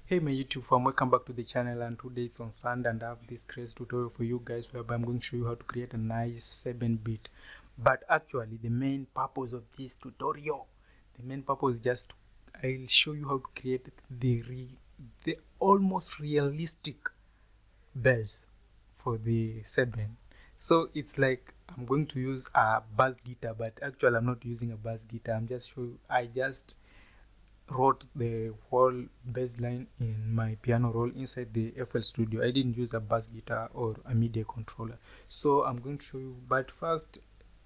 Hey my YouTube fam, welcome back to the channel, and today is on Sunday and I have this crazy tutorial for you guys whereby I'm going to show you how to create a nice Seben beat. But actually the main purpose of this tutorial, is just I'll show you how to create the almost realistic bass for the Seben. So it's like I'm going to use a bass guitar, but actually I'm not using a bass guitar. I just wrote the whole bass line in my piano roll inside the FL Studio. I didn't use a bass guitar or a MIDI controller. So I'm going to show you, but first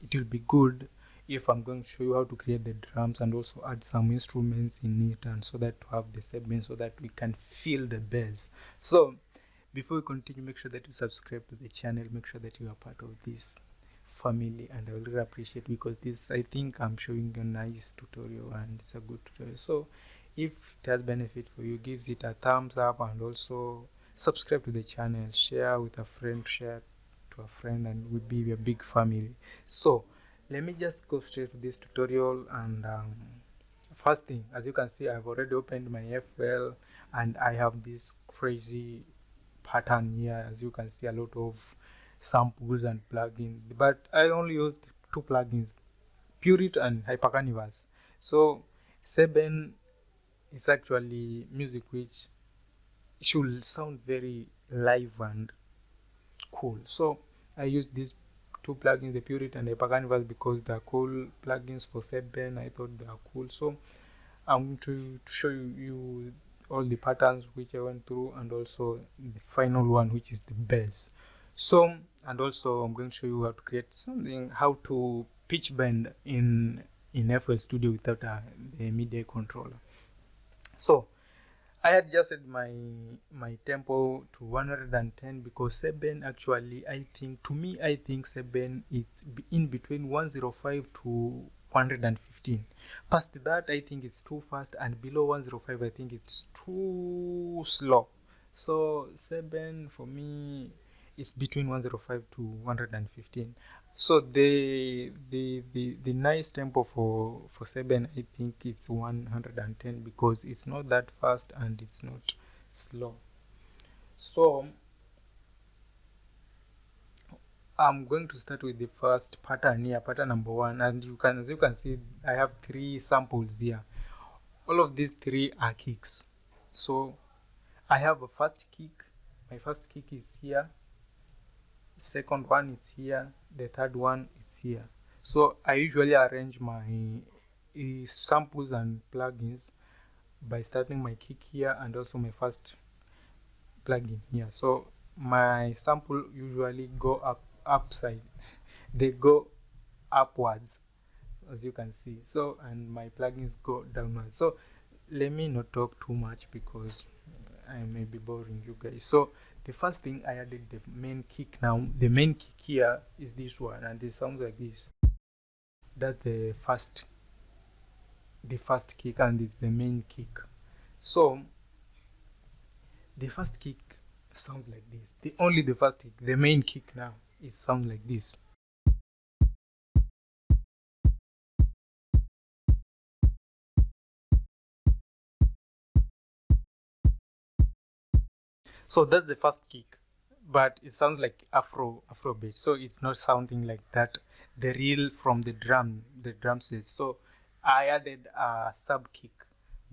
it will be good if I'm going to show you how to create the drums and also add some instruments in it, and so that to have the Seben so that we can feel the bass. So before we continue, make sure that you subscribe to the channel, make sure that you are part of this family, and I will really appreciate, because this, I think I'm showing a nice tutorial and it's a good tutorial. So if it has benefit for you, gives it a thumbs up, and also subscribe to the channel, share with a friend, share to a friend, and we'll be a big family. So let me just go straight to this tutorial. And first thing, as you can see, I've already opened my FL and I have this crazy pattern here. As you can see, a lot of samples and plugins, but I only used two plugins, Pureit and Hypercanvas. So Seben is actually music which should sound very live and cool. So I used these two plugins, the Pureit and Hypercanvas, because they're cool plugins for Seben. I thought they are cool. So I'm going to show you all the patterns which I went through, and also the final one, which is the bass. So, and also I'm going to show you how to create something, how to pitch bend in FL Studio without the MIDI controller. So I had just set my tempo to 110, because Seben actually, I think Seben it's in between 105 to 115. Past that, I think it's too fast, and below 105, I think it's too slow. So Seben for me is between 105 to 115. So the nice tempo for Seben, I think it's 110, because it's not that fast and it's not slow. So I'm going to start with the first pattern here, pattern number 1, and as you can see, I have 3 samples here. All of these 3 are kicks. So I have a first kick. My first kick is here. The second one is here. The third one is here. So I usually arrange my samples and plugins by starting my kick here and also my first plugin here. So my sample usually go upside, they go upwards, as you can see. So, and my plugins go downwards. So let me not talk too much, because I may be boring you guys. So the first thing, I added the main kick. Now the main kick here is this one, and it sounds like this. That's the first kick, and it's the main kick. So the first kick sounds like this. The first kick, the main kick now, it sounds like this. So that's the first kick, but it sounds like Afro beat. So it's not sounding like that, the real from the drum set. So I added a sub kick.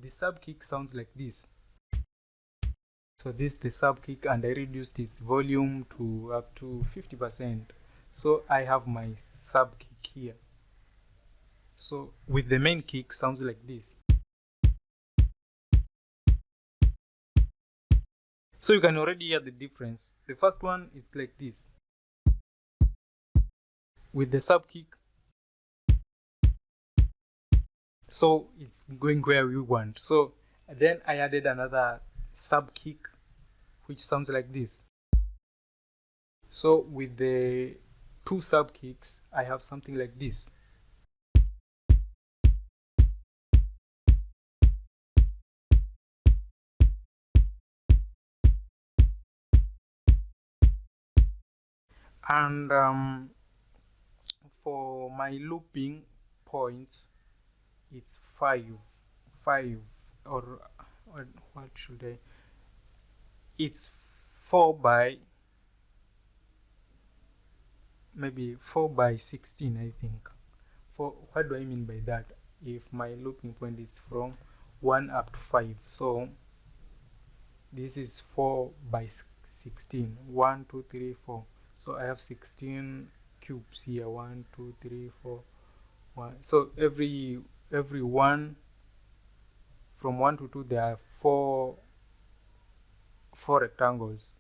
The sub kick sounds like this. So this is the sub kick, and I reduced its volume to up to 50%. So I have my sub kick here. So with the main kick, sounds like this. So you can already hear the difference. The first one is like this. With the sub kick, so it's going where we want. So then I added another sub kick, which sounds like this. So with the 2 sub kicks, I have something like this. And for my looping points, it's 5, or what should I, it's 4 by maybe 4 by 16, I think. For what do I mean by that? If my looping point is from 1 up to 5, so this is 4 by 16. 1 2 3 4. So I have 16 cubes here. 1 2 3 4 1. So every one, from 1 to 2, there are four rectangles,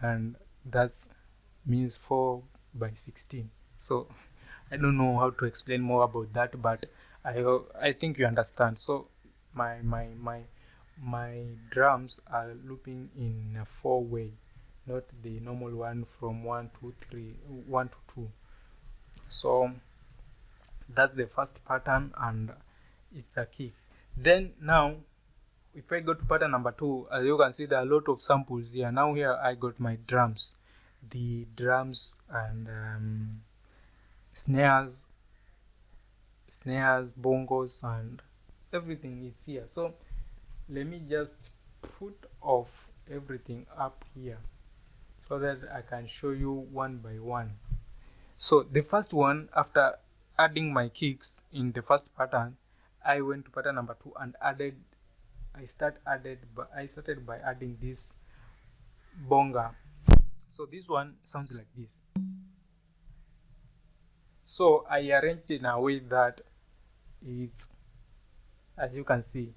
and that means 4 by 16. So I don't know how to explain more about that, but I think you understand. So my drums are looping in a 4-way, not the normal one from 1 to 2. So that's the first pattern, and it's the kick. Then now if I go to pattern number 2, as you can see, there are a lot of samples here. Now here I got my drums, the drums and snares, bongos, and everything is here. So let me just put off everything up here so that I can show you one by one. So the first one, after adding my kicks in the first pattern, I went to pattern number 2 and I started by adding this bonga. So this one sounds like this. So I arranged it in a way that it's, as you can see,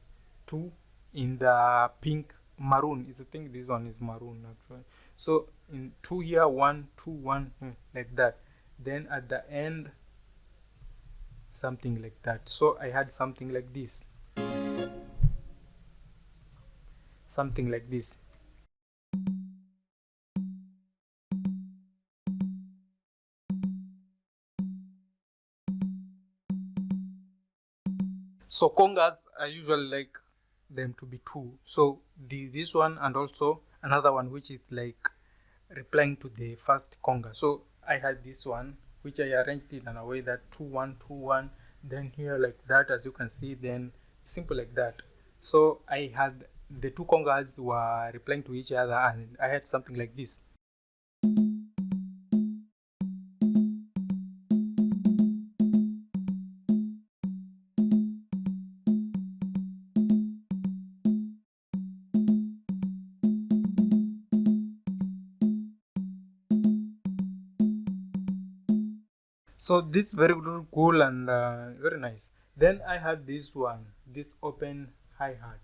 2 in the pink maroon. I think this one is maroon actually. So in 2 here, 1 2 1, like that. Then at the end, something like that. So I had something like this. Something like this. So congas, I usually like them to be 2. So this one and also another one which is like replying to the first conga. So I had this one which I arranged it in a way that 2 1 2 1. Then here like that, as you can see, then simple like that. So I had the 2 congas were replying to each other, and I had something like this. So this very cool and very nice. Then I had this one, this open hi-hat.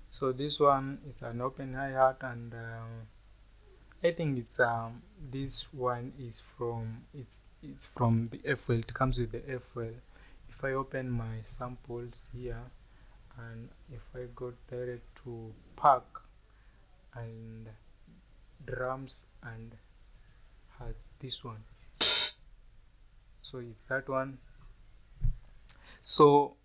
So this one is an open hi-hat, and I think it's this one is from it's from the FL. It comes with the FL. If I open my samples here, and if I go direct to pack and drums and has this one, so it's that one. So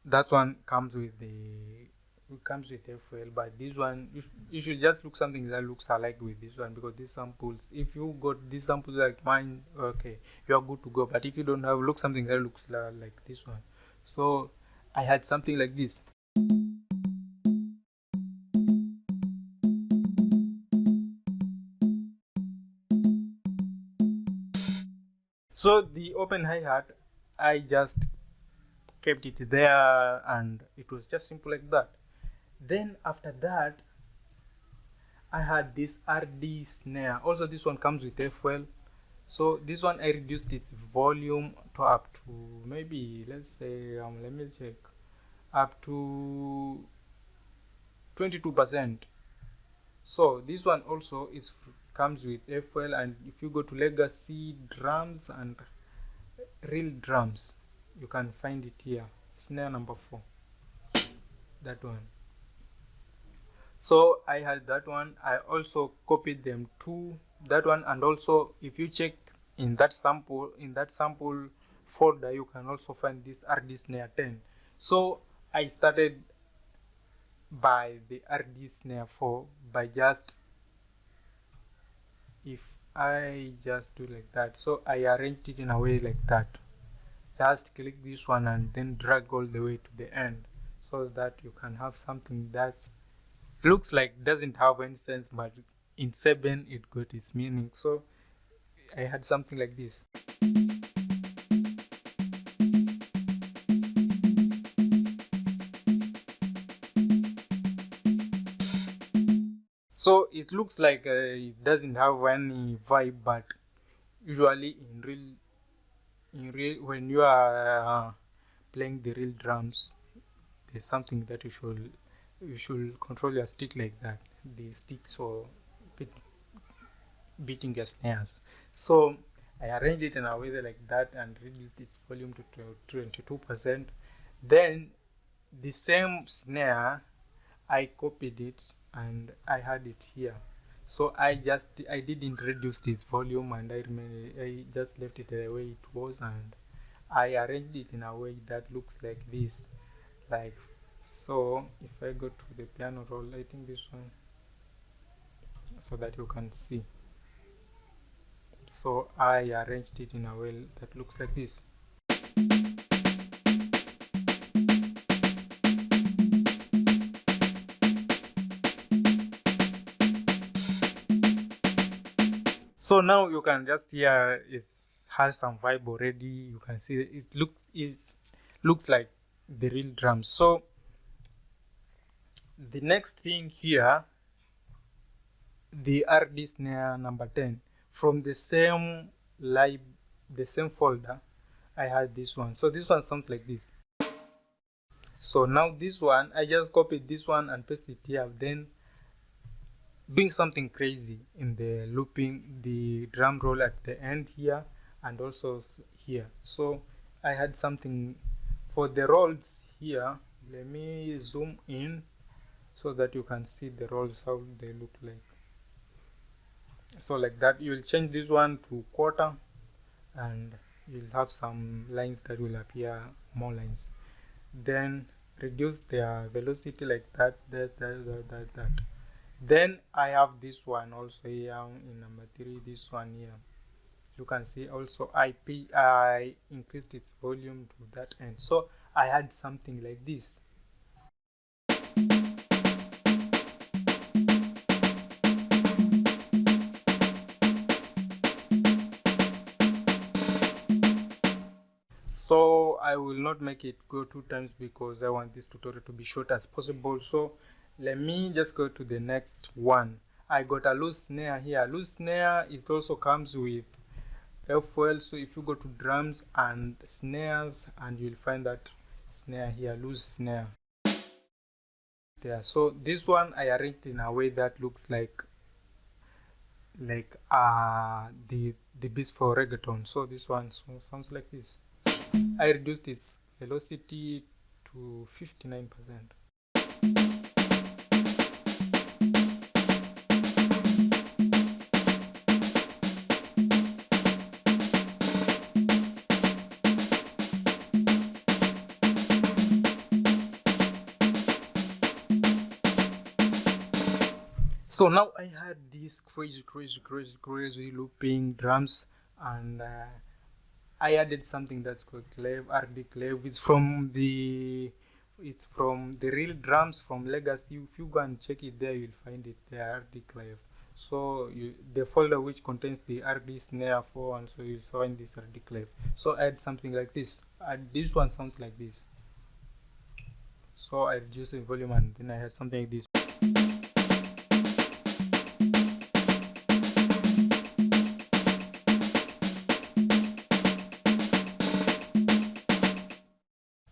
that one comes with FL, but this one you should just look something that looks alike with this one, because these samples, if you got these samples like mine, okay, you are good to go. But if you don't have, look something that looks like this one. So I had something like this. So the open hi-hat, I just kept it there, and it was just simple like that. Then after that, I had this RD snare. Also this one comes with FL. So this one I reduced its volume to up to maybe, let's say, let me check, up to 22%. So this one also comes with FL, and if you go to legacy drums and real drums, you can find it here, snare number 4, that one. So I had that one. I also copied them to that one, and also if you check in that sample folder, you can also find this RD snare 10. So I started by the RD snare 4 by just, if I just do like that, so I arranged it in a way like that. just click this one and then drag all the way to the end, so that you can have something that looks like doesn't have any sense, but in Seben it got its meaning. So I had something like this. So it looks like it doesn't have any vibe, but usually in real when you are playing the real drums, there's something that you should control your stick like that. The sticks for beating your snares. So I arranged it in a way like that and reduced its volume to 22%. Then the same snare, I copied it and I had it here. So I didn't reduce its volume, and I just left it the way it was, and I arranged it in a way that looks like this. Like so, if I go to the piano roll, I think this one, so that you can see. So I arranged it in a way that looks like this. So now you can just hear it has some vibe already. You can see it looks like the real drums. So the next thing here, the RD snare number 10, from the same folder, I had this one. So this one sounds like this. So now this one, I just copied this one and pasted it here, then doing something crazy in the looping, the drum roll at the end here and also here. So I had something for the rolls here. Let me zoom in so that you can see the rolls, how they look like. So like that, you will change this one to quarter and you'll have some lines that will appear, more lines. Then reduce their velocity like that. Then I have this one also here in number 3, this one here. You can see also I increased its volume to that end. So I had something like this. So I will not make it go 2 times because I want this tutorial to be short as possible. So let me just go to the next one. I got a loose snare here. Loose snare, it also comes with FL. So if you go to drums and snares, and you'll find that snare here, loose snare there. So this one I arranged in a way that looks like the beats for reggaeton. So this one sounds like this. I reduced its velocity to 59%. So now I had these crazy looping drums, and I added something that's called clave, RD clave. It's from the real drums from Legacy. If you go and check it there, you'll find it there, RD clave. So the folder which contains the RD snare 4, and so you find this RD clave. So I add something like this. This one sounds like this. So I reduce the volume, and then I had something like this.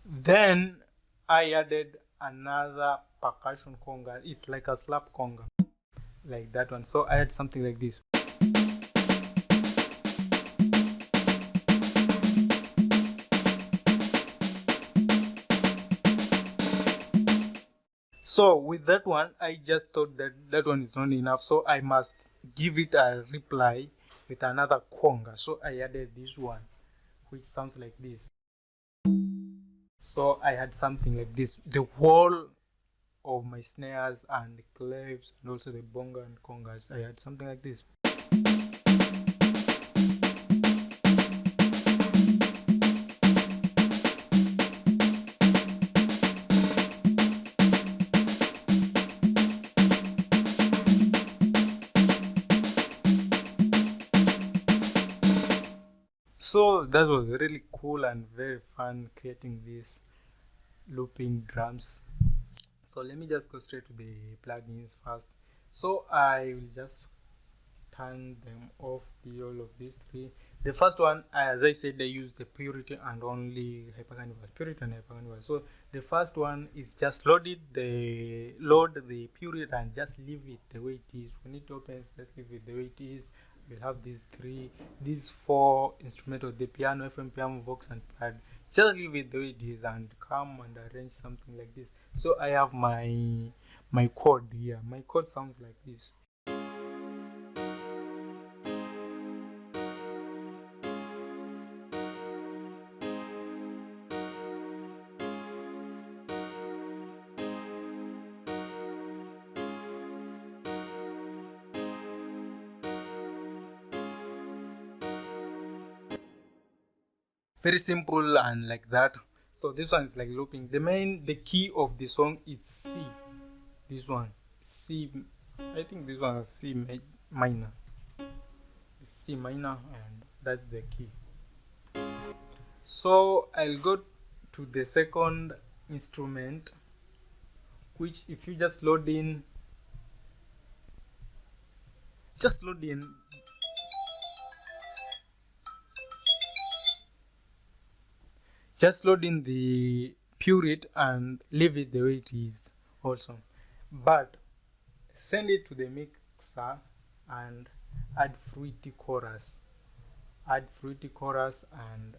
Then I added another percussion conga. It's like a slap conga, like that one. So I had something like this. So with that one, I just thought that one is not enough, so I must give it a reply with another conga. So I added this one, which sounds like this. So I had something like this. The whole of my snares and claves and also the bonga and congas, I had something like this. So that was really cool and very fun creating these looping drums. So let me just go straight to the plugins first. So I will just turn them off, all of these three. The first one, as I said, I use the Purity and only Hypercanvas. Purity and Hypercanvas. So the first one is just load the Purity and just leave it the way it is. When it opens, let's leave it the way it is. We'll have these four instrumentals: the piano, FM, piano, vox, and pad. Just leave it the way it is and come and arrange something like this. So I have my chord here. My chord sounds like this. Very simple and like that. So this one is like looping. The key of the song is C. This one C. I think this one is C minor. It's C minor, and that's the key. So I'll go to the second instrument, which if you just load in the Purity and leave it the way it is also, but send it to the mixer and add fruity chorus and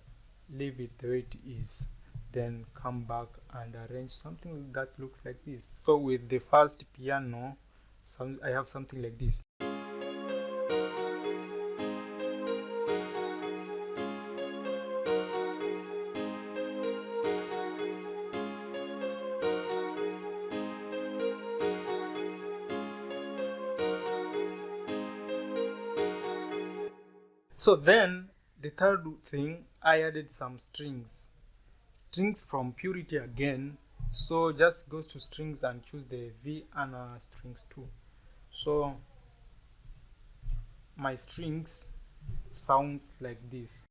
leave it the way it is, then come back and arrange something that looks like this. So with the first piano, I have something like this. So then the third thing, I added some strings from Purity again. So just go to strings and choose the V and strings 2. So my strings sounds like this.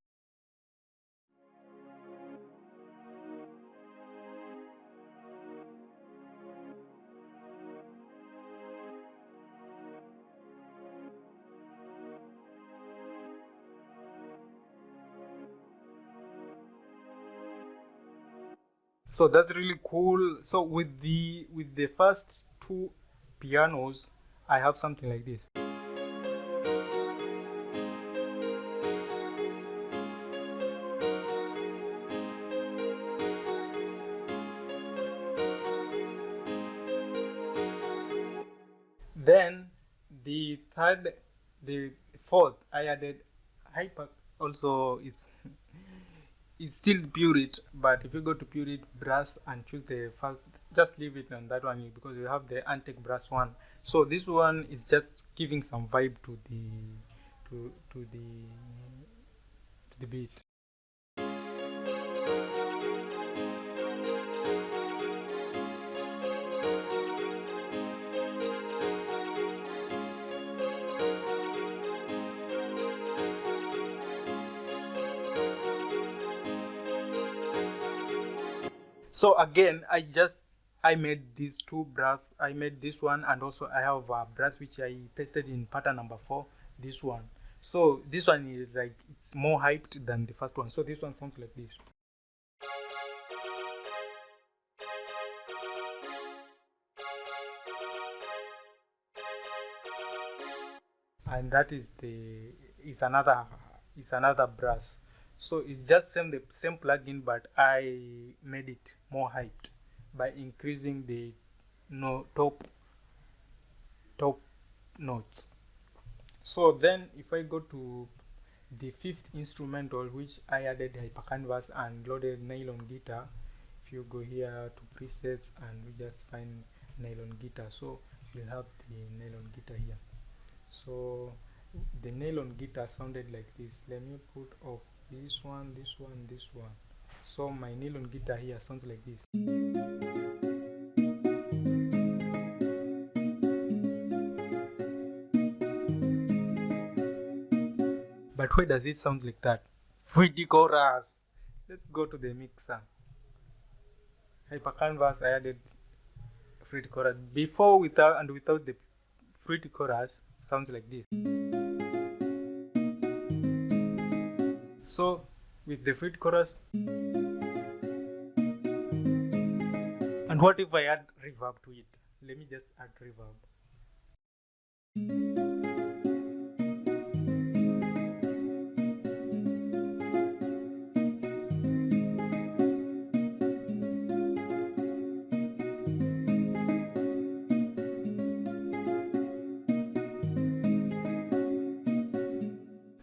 So that's really cool. So with the first two pianos, I have something like this. Then the fourth, I added hyper. Also, it's still Purity, but if you go to Purity brass and choose the first, just leave it on that one because you have the antique brass one. So this one is just giving some vibe to the beat. So again, I made these two brass. I made this one, and also I have a brass which I pasted in pattern number 4. This one. So this one is like, it's more hyped than the first one. So this one sounds like this. And that is another brass. So it's just the same plugin, but I made it more hyped by increasing the top notes. So then if I go to the fifth instrumental, which I added Hypercanvas and loaded nylon guitar. If you go here to presets and we just find nylon guitar, so you'll have the nylon guitar here. So the nylon guitar sounded like this. Let me put off this one. So my nylon guitar here sounds like this. But why does it sound like that? fruity chorus. Let's go to the mixer. Hyper canvas, I added fruity chorus. Before, without the fruity chorus, sounds like this. So with the fruity chorus, and what if I add reverb to it? Let me just add reverb.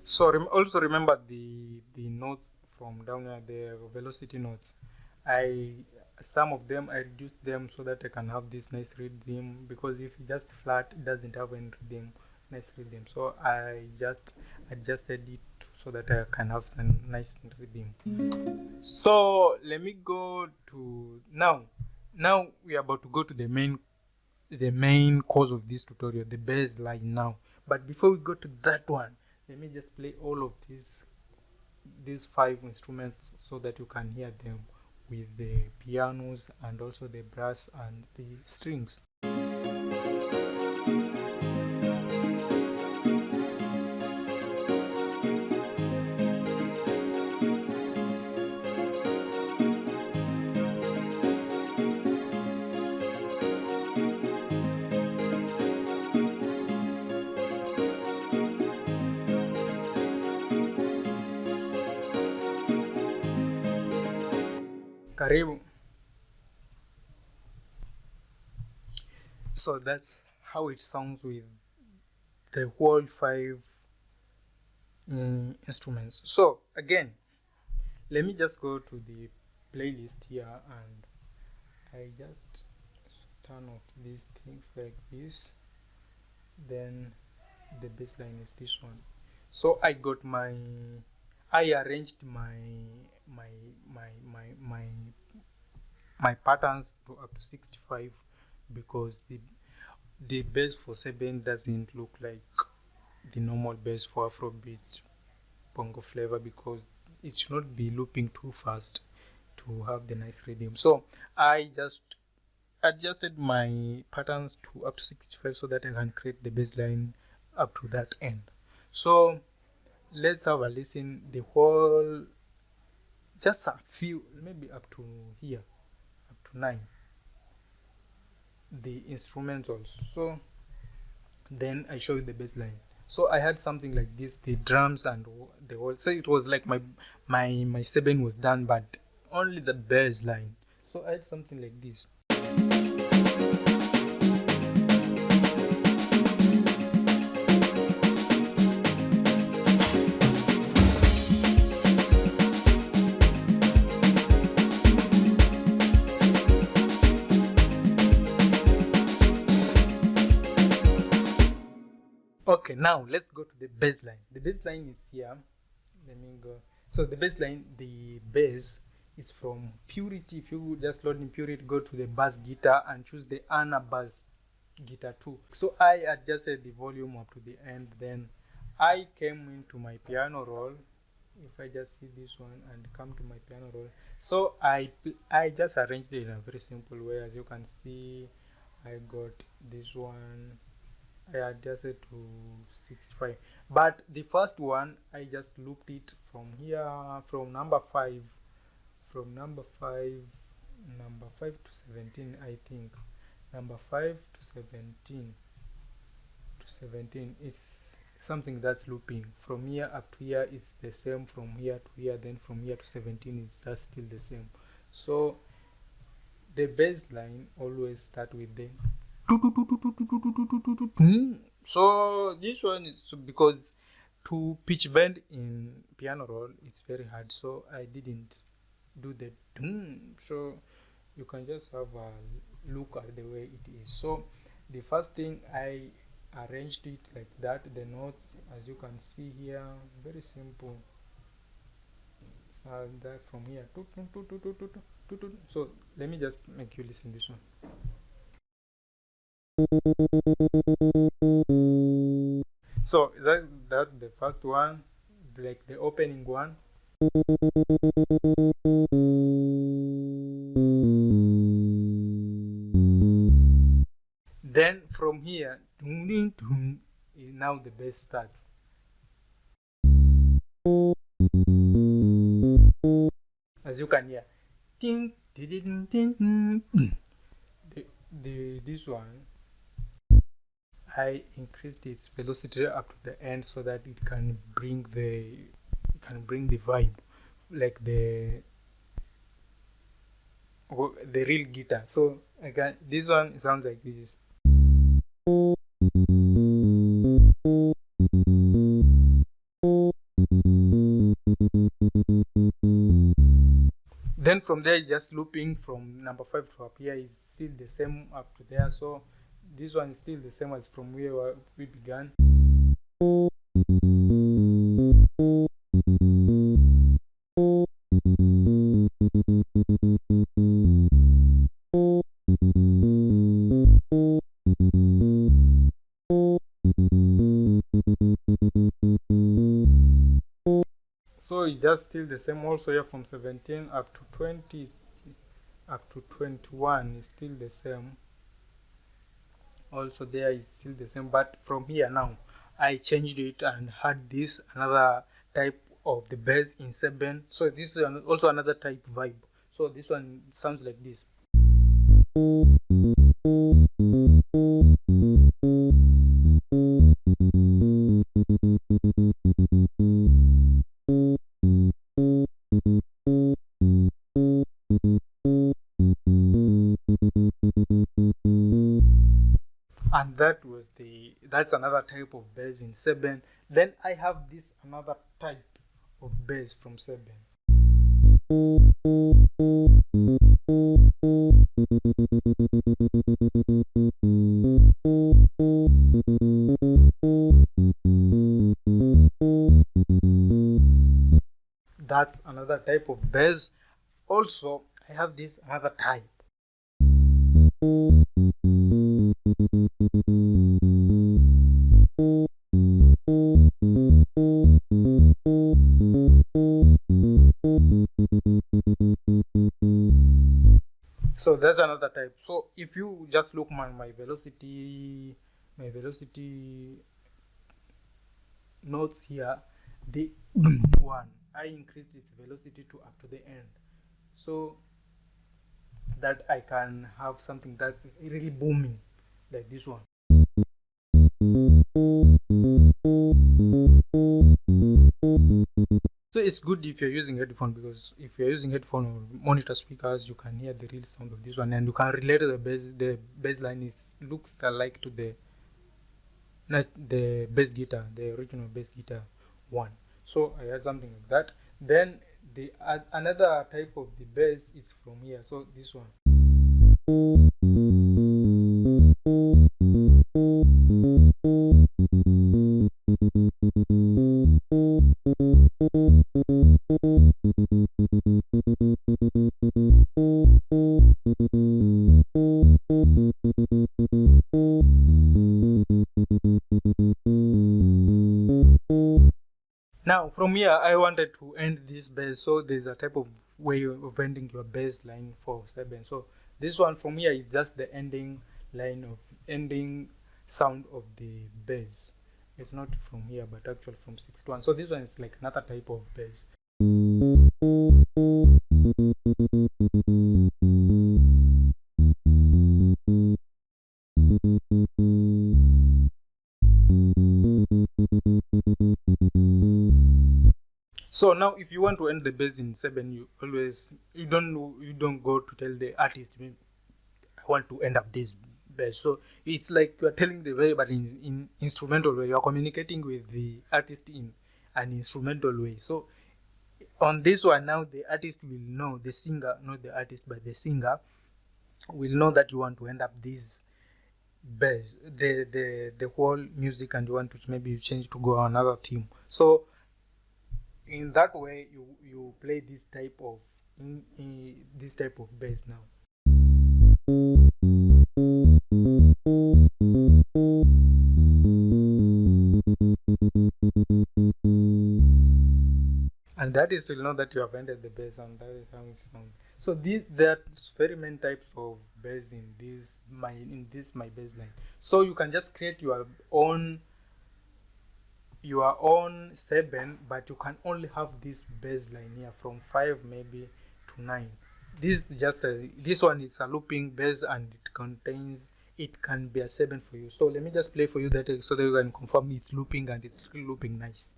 So also remember the notes from down here, the velocity notes. Some of them I reduced them so that I can have this nice rhythm, because if it's just flat, it doesn't have any rhythm, nice rhythm. So I just adjusted it so that I can have some nice rhythm. So let me go to now we are about to go to the main cause of this tutorial, the bass line now. But before we go to that one, let me just play all of these 5 instruments so that you can hear them with the pianos and also the brass and the strings. Karibu. So that's how it sounds with the whole 5 instruments. So again, let me just go to the playlist here and I just turn off these things like this. Then the bass line is this one. So I arranged my patterns to up to 65, because the bass for Seben doesn't look like the normal bass for Afrobeat bongo flavor, because it should not be looping too fast to have the nice rhythm. So I just adjusted my patterns to up to 65 so that I can create the bass line up to that end. So let's have a listen, the whole, just a few, maybe up to here, up to 9, the instrumentals. So then I show you the bass line. So I had something like this, the drums and the whole. So it was like my Seben was done, but only the bass line. So I had something like this. Okay, now let's go to the bass line. The bass line is here. Let me go. So the bass line, the bass is from Purity. If you just load in Purity, go to the bass guitar and choose the Anna bass guitar too. So I adjusted the volume up to the end. Then I came into my piano roll. If I just see this one and come to my piano roll, so I just arranged it in a very simple way. As you can see, I got this one. I adjusted to 65, but the first one I just looped it from here, from number 5 to 17. I think number 5 to 17 is something that's looping. From here up to here it's the same, from here to here, then from here to 17 is just still the same. So the bass line always start with the. So this one is because to pitch bend in piano roll it's very hard, so I didn't do the. So you can just have a look at the way it is. So the first thing, I arranged it like that. The notes, as you can see here, very simple. So that from here. So let me just make you listen this one. So that the first one, like the opening one. Then from here, now the bass starts. As you can hear, ding, ding, ding, ding, ding. This one, I increased its velocity up to the end so that it can bring the vibe, like the real guitar. So again, this one sounds like this. Then from there, just looping from number 5 to up here is still the same up to there. So this one is still the same as from where we began. So it's just still the same. Also here from 17 up to 20, up to 21 is still the same. Also there is still the same, but from here now I changed it and had this another type of the bass in Seben. So this is also another type vibe. So this one sounds like this. And that's another type of bass in Seben. Then I have this another type of bass from Seben. That's another type of bass. Also, I have this another type. So that's another type. So if you just look my velocity notes here, the one I increased its velocity to up to the end, so that I can have something that's really booming like this one. So it's good if you're using headphone, because if you're using headphone or monitor speakers, you can hear the real sound of this one, and you can relate the bass. The bass line looks alike to the bass guitar, the original bass guitar one. So I had something like that. Then the another type of the bass is from here. So this one. Now from here I wanted to end this bass, so there's a type of way of ending your bass line for Seben. So this one from here is just the ending sound of the bass. It's not from here but actually from 6 to 1. So this one is like another type of bass. So now if you want to end the bass in Seben, you don't go to tell the artist, I want to end up this bass. So it's like you are telling the way, but in instrumental way. You are communicating with the artist in an instrumental way. So on this one now, the artist will know, the singer, not the artist but the singer will know that you want to end up this bass, the whole music, and you want to maybe you change to go another theme. So in that way you play this type of bass now. And the That is to know that you have ended the bass and that is how it sounds. So there are very many types of bass in my bass line. So you can just create your own Seben, but you can only have this bass line here from 5 maybe to 9. This one is a looping bass and it can be a 7 for you. So let me just play for you that so that you can confirm it's looping and it's really looping nice.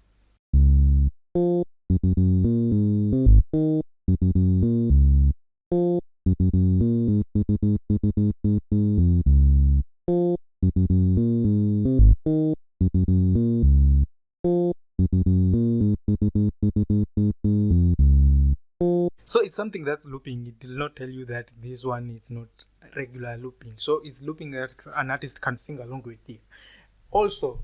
So it's something that's looping. It will not tell you that this one is not regular looping. So it's looping that an artist can sing along with it. Also,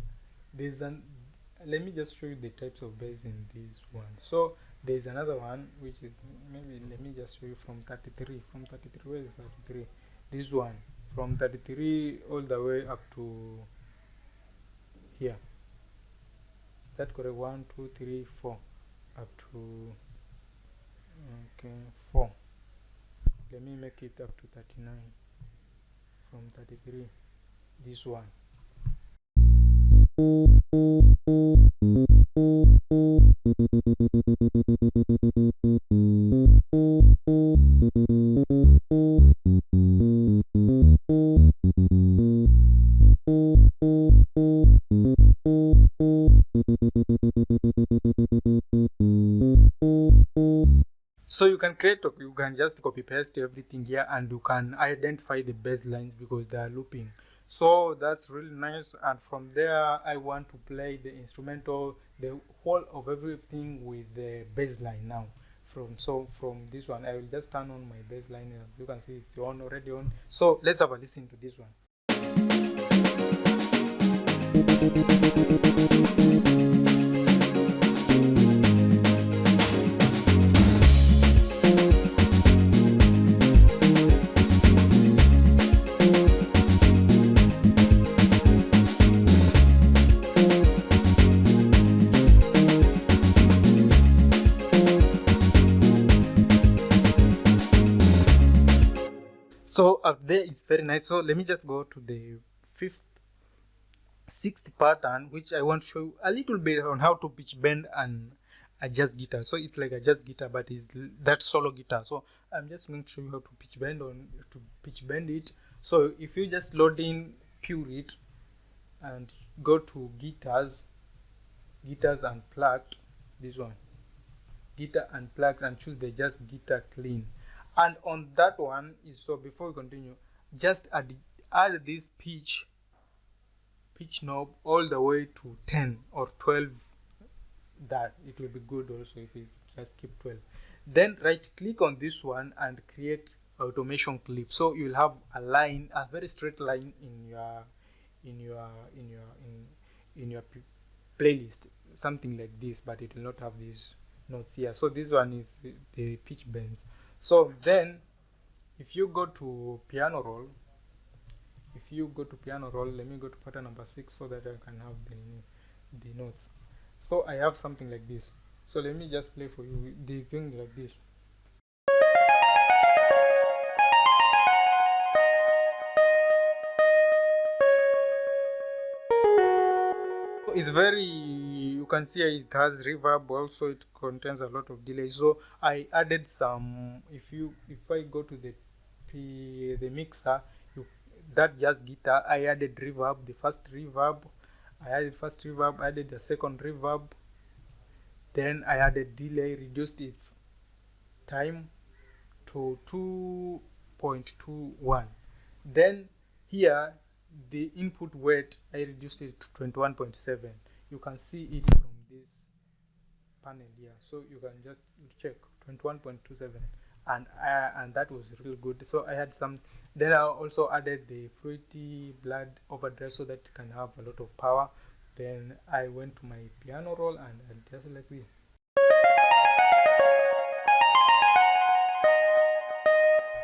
let me just show you the types of bass in this one. So there's another one which is let me just show you from 33. From 33, where is 33? This one from 33 all the way up to here. That's correct. 1, 2, 3, 4 up to 4. Let me make it up to 39. From 33, this one. So you can just copy paste everything here and you can identify the bass lines because they are looping. So that's really nice, and from there I want to play the instrumental, the whole of everything with the bass line now. From this one I will just turn on my bass line. As you can see, it's already on. So let's have a listen to this one. So up there it's very nice. So let me just go to the sixth pattern, which I want to show you a little bit on how to pitch bend and a jazz guitar. So it's like a jazz guitar, but it's that solo guitar. So I'm just going to show you how to pitch bend it. So if you just load in Pure It and go to guitars unplugged, this one, guitar unplugged, and choose the jazz guitar clean. And on that one is, so before we continue, just add this pitch knob all the way to 10 or 12. That it will be good also if you just keep 12. Then right click on this one and create automation clip. So you'll have a very straight line in your playlist, something like this, but it will not have these notes here. So this one is the pitch bends. So then if you go to piano roll, let me go to pattern number 6 so that I can have the notes. So I have something like this. So let me just play for you the thing like this. It's very, you can see it has reverb, also it contains a lot of delay. So I added some, if I go to the mixer, that jazz guitar, I added reverb, I added the second reverb, then I added delay, reduced its time to 2.21. Then here the input weight, I reduced it to 21.7. You can see it from this panel here, so you can just check 21.27, and that was real good. So I had some, then I also added the fruity blood overdrive so that it can have a lot of power. Then I went to my piano roll and I just like this.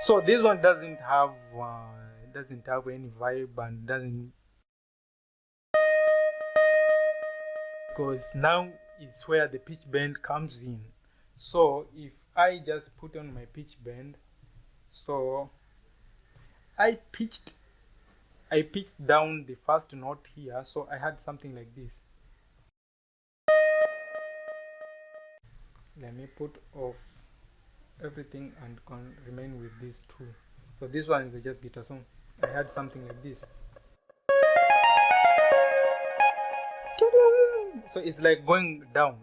So this one doesn't have any vibe and doesn't, because now it's where the pitch bend comes in. So if I just put on my pitch bend, so I pitched down the first note here, so I had something like this. Let me put off everything and remain with these two. So this one is the just guitar song. I had something like this. So it's like going down.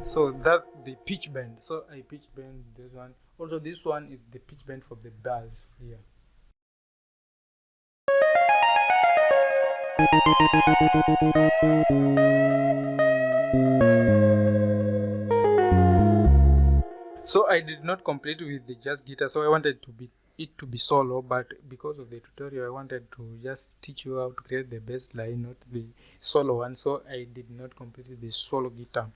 So that's the pitch bend. So I pitch bend this one. Also this one is the pitch bend for the bass here. So I did not complete with the just guitar, so I wanted it to be solo, but because of the tutorial I wanted to just teach you how to create the bass line, not the solo one, so I did not complete the solo guitar.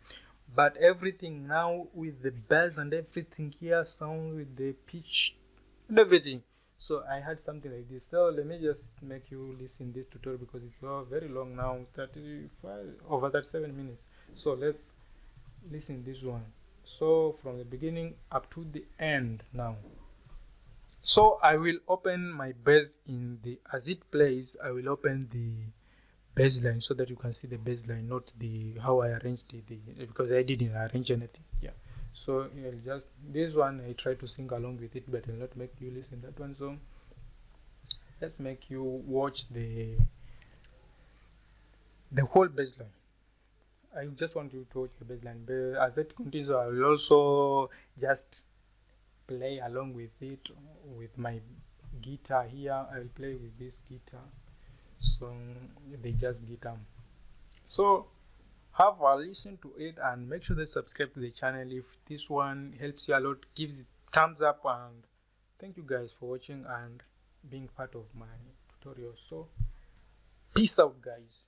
But everything now with the bass and everything here, sound with the pitch and everything. So I had something like this. So let me just make you listen this tutorial because it's very long now, 37 minutes. So let's listen this one. So from the beginning up to the end now. So I will open my bass in the, as it plays, I will open the bass line so that you can see the bass line, not the how I arranged it, because I didn't arrange anything. Yeah. So I'll just, this one I try to sing along with it, but I'll not make you listen that one. So let's make you watch the whole bass line. I just want you to watch the bass line, but as it continues I will also just play along with it with my guitar here. I will play with this guitar, so the just guitar. So have a listen to it and make sure they subscribe to the channel. If this one helps you a lot, gives it thumbs up, and thank you guys for watching and being part of my tutorial. So peace out guys.